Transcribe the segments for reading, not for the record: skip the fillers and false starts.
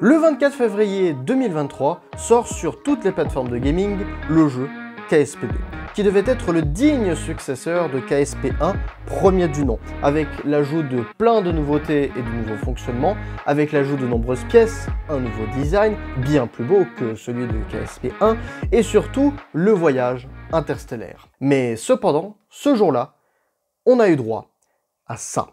Le 24 février 2023 sort sur toutes les plateformes de gaming le jeu KSP2, qui devait être le digne successeur de KSP1, premier du nom, avec l'ajout de plein de nouveautés et de nouveaux fonctionnements, avec l'ajout de nombreuses pièces, un nouveau design, bien plus beau que celui de KSP1, et surtout le voyage interstellaire. Mais cependant, ce jour-là, on a eu droit à ça.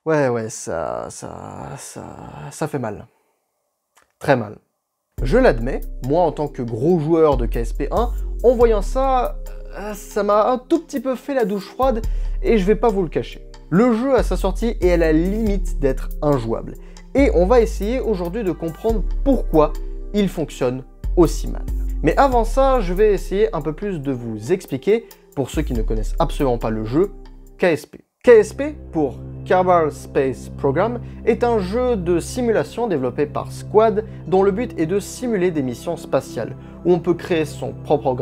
Ouais, ça fait mal. Très mal. Je l'admets, moi en tant que gros joueur de KSP1, en voyant ça, ça m'a un tout petit peu fait la douche froide et je vais pas vous le cacher. Le jeu à sa sortie est à la limite d'être injouable. Et on va essayer aujourd'hui de comprendre pourquoi il fonctionne aussi mal. Mais avant ça, je vais essayer un peu plus de vous expliquer, pour ceux qui ne connaissent absolument pas le jeu, KSP. KSP, pour Kerbal Space Program, est un jeu de simulation développé par Squad dont le but est de simuler des missions spatiales, où on peut créer son propre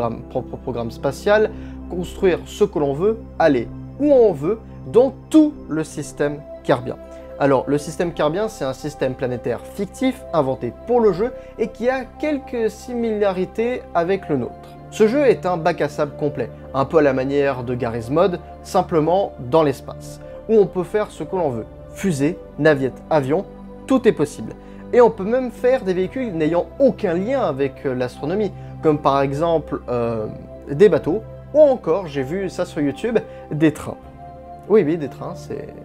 programme spatial, construire ce que l'on veut, aller où on veut, dans tout le système kerbien. Alors, le système kerbien, c'est un système planétaire fictif, inventé pour le jeu, et qui a quelques similarités avec le nôtre. Ce jeu est un bac à sable complet, un peu à la manière de Garry's Mod, simplement dans l'espace, où on peut faire ce que l'on veut. Fusée, navette, avion, tout est possible. Et on peut même faire des véhicules n'ayant aucun lien avec l'astronomie, comme par exemple des bateaux, ou encore, j'ai vu ça sur YouTube, des trains. Oui, des trains,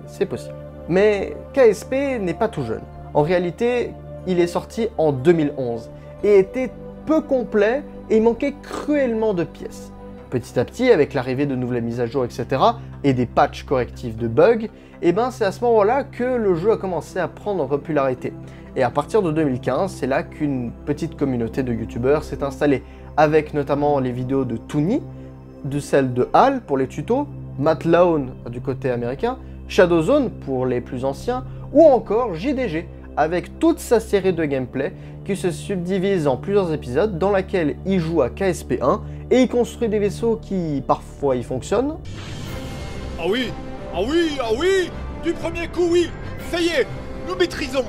c'est possible. Mais KSP n'est pas tout jeune. En réalité, il est sorti en 2011, et était peu complet, et il manquait cruellement de pièces. Petit à petit, avec l'arrivée de nouvelles mises à jour, etc., et des patchs correctifs de bugs, et ben c'est à ce moment-là que le jeu a commencé à prendre en popularité. Et à partir de 2015, c'est là qu'une petite communauté de youtubeurs s'est installée, avec notamment les vidéos de Toony, de celles de Hal pour les tutos, Matt Lone du côté américain, Shadowzone pour les plus anciens, ou encore JDG, avec toute sa série de gameplay qui se subdivise en plusieurs épisodes dans laquelle il joue à KSP1 et il construit des vaisseaux qui, parfois, y fonctionnent. Ah oui, du premier coup oui, ça y est, nous maîtrisons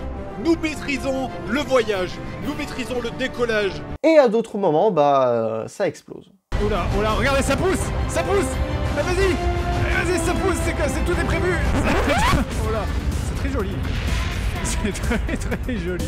le voyage, nous maîtrisons le décollage. Et à d'autres moments, ça explose. Oula, regardez, ça pousse, ah, vas-y, ça pousse, c'est tout est prévu. Oh là, c'est très joli. C'est très joli.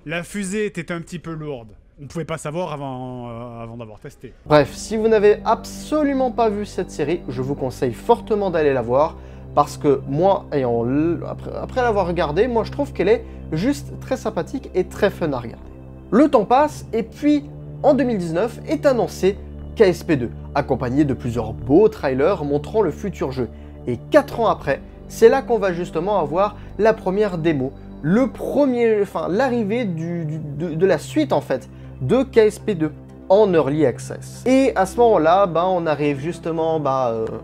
La fusée était un petit peu lourde. On pouvait pas savoir avant d'avoir testé. Bref, si vous n'avez absolument pas vu cette série, je vous conseille fortement d'aller la voir, parce que moi, après l'avoir regardée, moi je trouve qu'elle est juste très sympathique et très fun à regarder. Le temps passe, et puis en 2019 est annoncé KSP2, accompagné de plusieurs beaux trailers montrant le futur jeu. Et 4 ans après, c'est là qu'on va justement avoir la première démo, l'arrivée de la suite en fait de KSP2 en Early Access. Et à ce moment-là, on arrive justement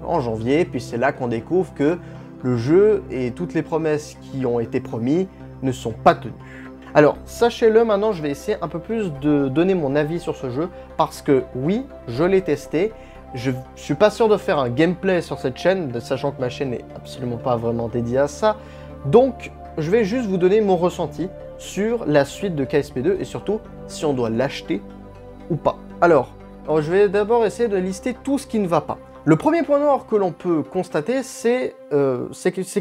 en janvier, puis c'est là qu'on découvre que le jeu et toutes les promesses qui ont été promises ne sont pas tenues. Alors, sachez-le, maintenant je vais essayer un peu plus de donner mon avis sur ce jeu, parce que oui, je l'ai testé, je suis pas sûr de faire un gameplay sur cette chaîne, sachant que ma chaîne n'est absolument pas vraiment dédiée à ça, donc je vais juste vous donner mon ressenti sur la suite de KSP2, et surtout, si on doit l'acheter ou pas. Alors, je vais d'abord essayer de lister tout ce qui ne va pas. Le premier point noir que l'on peut constater, c'est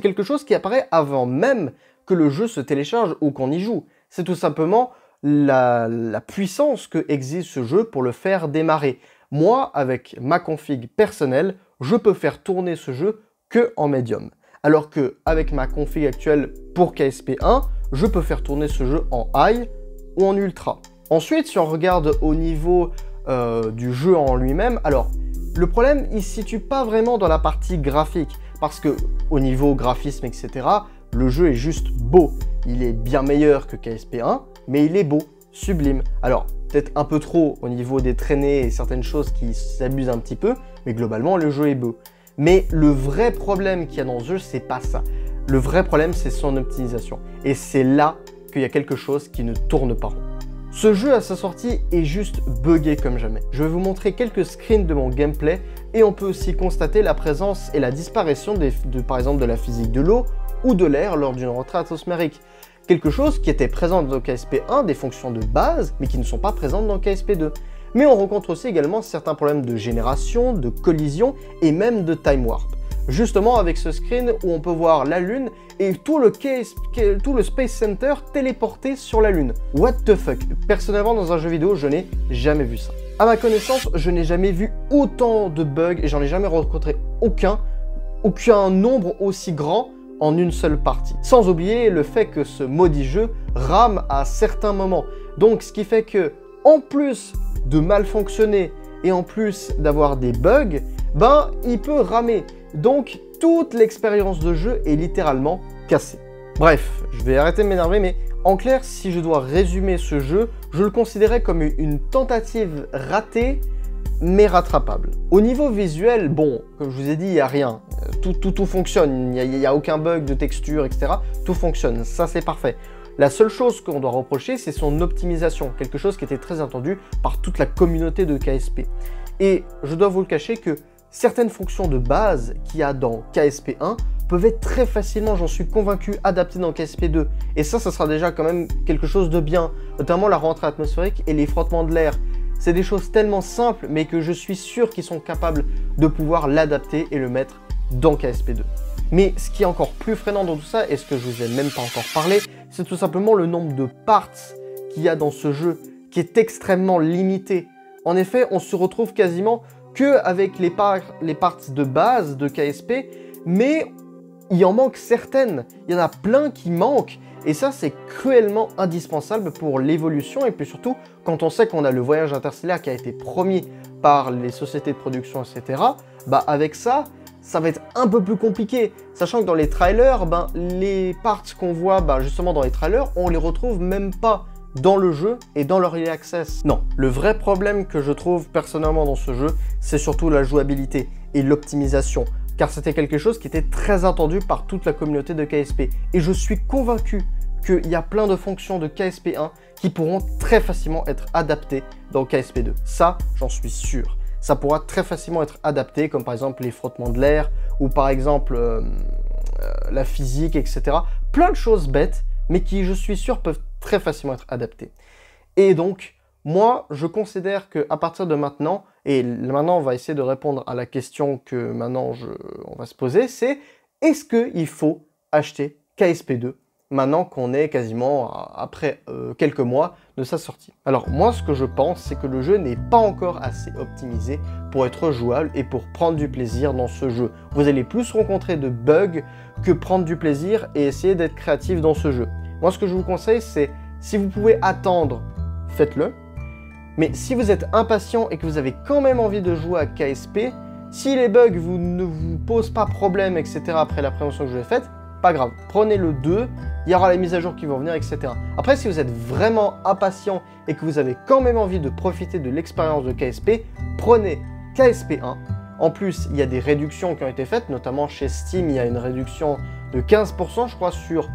quelque chose qui apparaît avant même que le jeu se télécharge ou qu'on y joue. C'est tout simplement la puissance que exige ce jeu pour le faire démarrer. Moi, avec ma config personnelle, je peux faire tourner ce jeu que en médium. Alors que avec ma config actuelle pour KSP1, je peux faire tourner ce jeu en high ou en ultra. Ensuite, si on regarde au niveau du jeu en lui-même, alors Le problème, il se situe pas vraiment dans la partie graphique, parce que au niveau graphisme, etc., le jeu est juste beau. Il est bien meilleur que KSP1, mais il est beau, sublime. Alors, peut-être un peu trop au niveau des traînées et certaines choses qui s'abusent un petit peu, mais globalement, le jeu est beau. Mais le vrai problème qu'il y a dans ce jeu, c'est pas ça. Le vrai problème, c'est son optimisation. Et c'est là qu'il y a quelque chose qui ne tourne pas rond. Ce jeu à sa sortie est juste buggé comme jamais. Je vais vous montrer quelques screens de mon gameplay et on peut aussi constater la présence et la disparition par exemple de la physique de l'eau ou de l'air lors d'une rentrée atmosphérique. Quelque chose qui était présent dans KSP1, des fonctions de base, mais qui ne sont pas présentes dans KSP2. Mais on rencontre aussi également certains problèmes de génération, de collision et même de time warp. Justement avec ce screen où on peut voir la Lune et tout le Space Center téléporté sur la Lune. What the fuck? Personnellement dans un jeu vidéo, je n'ai jamais vu ça. À ma connaissance, je n'ai jamais vu autant de bugs et j'en ai jamais rencontré aucun nombre aussi grand en une seule partie. Sans oublier le fait que ce maudit jeu rame à certains moments. Donc ce qui fait que, en plus de mal fonctionner et en plus d'avoir des bugs, ben il peut ramer. Donc toute l'expérience de jeu est littéralement cassée. Bref, je vais arrêter de m'énerver, mais en clair, si je dois résumer ce jeu, je le considérais comme une tentative ratée, mais rattrapable. Au niveau visuel, bon, comme je vous ai dit, il n'y a rien. Tout fonctionne, il n'y a aucun bug de texture, etc. Tout fonctionne, ça c'est parfait. La seule chose qu'on doit reprocher, c'est son optimisation, quelque chose qui était très attendu par toute la communauté de KSP. Et je dois vous le cacher que certaines fonctions de base qu'il y a dans KSP1 peuvent être très facilement, j'en suis convaincu, adaptées dans KSP2. Et ça sera déjà quand même quelque chose de bien, notamment la rentrée atmosphérique et les frottements de l'air. C'est des choses tellement simples, mais que je suis sûr qu'ils sont capables de pouvoir l'adapter et le mettre dans KSP2. Mais ce qui est encore plus freinant dans tout ça, et ce que je vous ai même pas encore parlé, c'est tout simplement le nombre de parts qu'il y a dans ce jeu, qui est extrêmement limité. En effet, on se retrouve quasiment que avec les parts de base de KSP, mais il en manque certaines. Il y en a plein qui manquent, et ça c'est cruellement indispensable pour l'évolution, et puis surtout, quand on sait qu'on a le voyage interstellaire qui a été promis par les sociétés de production, etc., bah avec ça va être un peu plus compliqué, sachant que dans les trailers, les parts qu'on voit justement dans les trailers, on les retrouve même pas dans le jeu et dans leur early access. Non, le vrai problème que je trouve personnellement dans ce jeu, c'est surtout la jouabilité et l'optimisation, car c'était quelque chose qui était très attendu par toute la communauté de KSP. Et je suis convaincu qu'il y a plein de fonctions de KSP1 qui pourront très facilement être adaptées dans KSP2. Ça, j'en suis sûr. Ça pourra très facilement être adapté, comme par exemple les frottements de l'air, ou par exemple la physique, etc. Plein de choses bêtes, mais qui, je suis sûr, peuvent très facilement être adaptées. Et donc, moi, je considère qu'à partir de maintenant, et maintenant on va essayer de répondre à la question que maintenant on va se poser, c'est est-ce qu'il faut acheter KSP2 maintenant qu'on est quasiment après quelques mois de sa sortie? Alors moi, ce que je pense, c'est que le jeu n'est pas encore assez optimisé pour être jouable et pour prendre du plaisir dans ce jeu. Vous allez plus rencontrer de bugs que prendre du plaisir et essayer d'être créatif dans ce jeu. Moi, ce que je vous conseille, c'est si vous pouvez attendre, faites-le. Mais si vous êtes impatient et que vous avez quand même envie de jouer à KSP, si les bugs ne vous posent pas problème, etc. après la prévention que je vous ai faite, pas grave, prenez le 2, il y aura les mises à jour qui vont venir, etc. Après, si vous êtes vraiment impatient et que vous avez quand même envie de profiter de l'expérience de KSP, prenez KSP1. En plus, il y a des réductions qui ont été faites, notamment chez Steam, il y a une réduction de 15%, je crois, sur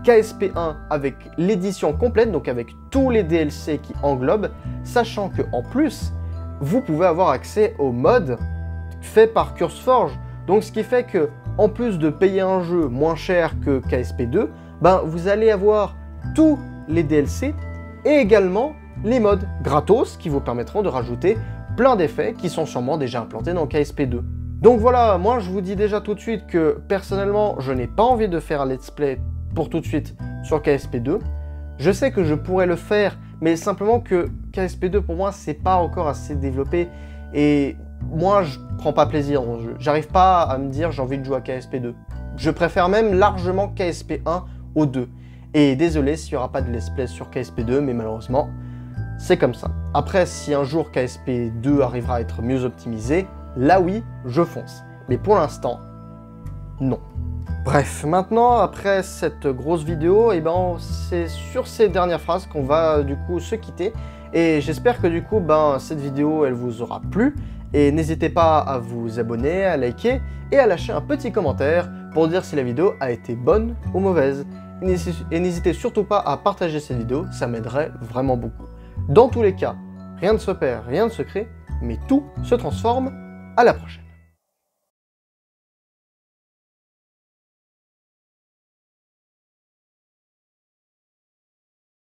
KSP1 avec l'édition complète, donc avec tous les DLC qui englobent, sachant que en plus, vous pouvez avoir accès au mode fait par CurseForge. Donc ce qui fait que, en plus de payer un jeu moins cher que KSP2, vous allez avoir tous les DLC et également les mods gratos qui vous permettront de rajouter plein d'effets qui sont sûrement déjà implantés dans KSP2. Donc voilà, moi je vous dis déjà tout de suite que personnellement, je n'ai pas envie de faire un let's play pour tout de suite sur KSP2. Je sais que je pourrais le faire, mais simplement que KSP2 pour moi c'est pas encore assez développé et moi je prends pas plaisir dans le jeu. J'arrive pas à me dire j'ai envie de jouer à KSP2. Je préfère même largement KSP1 au 2. Et désolé s'il n'y aura pas de let's play sur KSP2, mais malheureusement c'est comme ça. Après, si un jour KSP2 arrivera à être mieux optimisé, là oui, je fonce. Mais pour l'instant, non. Bref, maintenant, après cette grosse vidéo, c'est sur ces dernières phrases qu'on va du coup se quitter. Et j'espère que du coup, cette vidéo, elle vous aura plu. Et n'hésitez pas à vous abonner, à liker et à lâcher un petit commentaire pour dire si la vidéo a été bonne ou mauvaise. Et n'hésitez surtout pas à partager cette vidéo, ça m'aiderait vraiment beaucoup. Dans tous les cas, rien ne se perd, rien ne se crée, mais tout se transforme. À la prochaine.